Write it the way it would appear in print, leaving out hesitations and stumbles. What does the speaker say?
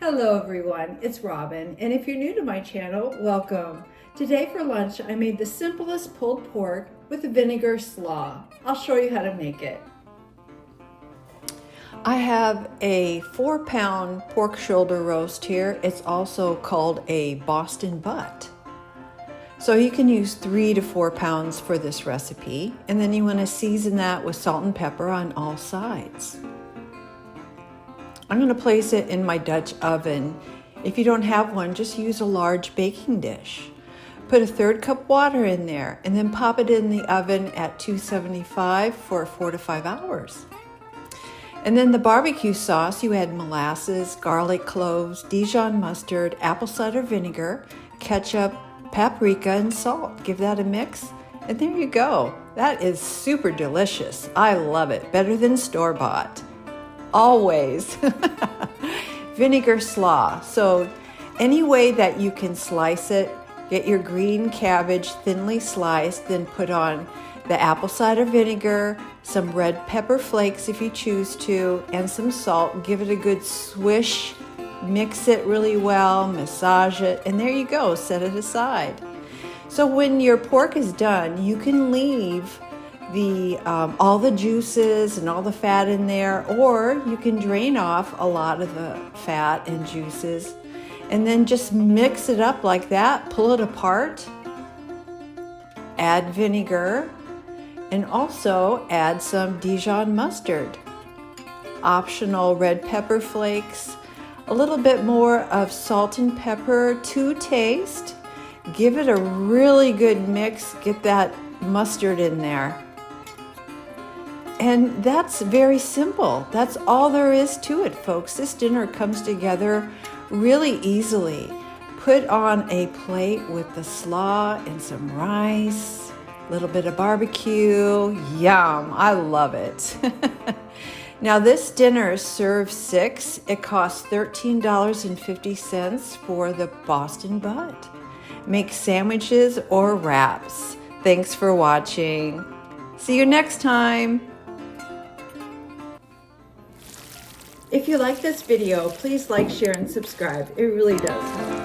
Hello everyone, it's Robin, and if you're new to my channel, welcome. Today for lunch I made the simplest pulled pork with a vinegar slaw. I'll show you how to make it. I have a 4-pound pork shoulder roast here. It's also called a Boston butt. So you can use 3 to 4 pounds for this recipe, and then you want to season that with salt and pepper on all sides. I'm going to place it in my Dutch oven. If you don't have one, just use a large baking dish. Put a 1/3 cup water in there and then pop it in the oven at 275 for 4 to 5 hours. And then the barbecue sauce, you add molasses, garlic cloves, Dijon mustard, apple cider vinegar, ketchup, paprika, and salt. Give that a mix, and there you go. That is super delicious. I love it. Better than store-bought. Always. Vinegar slaw. So any way that you can slice it, get your green cabbage thinly sliced, then put on the apple cider vinegar, some red pepper flakes if you choose to, and some salt. Give it a good swish, mix it really well, massage it, and there you go, set it aside. So when your pork is done, you can leave all the juices and all the fat in there, or you can drain off a lot of the fat and juices and then just mix it up like that, pull it apart, add vinegar, and also add some Dijon mustard, optional red pepper flakes, a little bit more of salt and pepper to taste. Give it a really good mix, get that mustard in there. And that's very simple. That's all there is to it, folks. This dinner comes together really easily. Put on a plate with the slaw and some rice, a little bit of barbecue. Yum, I love it. Now this dinner serves 6. It costs $13.50 for the Boston butt. Make sandwiches or wraps. Thanks for watching. See you next time. If you like this video, please like, share, and subscribe. It really does help.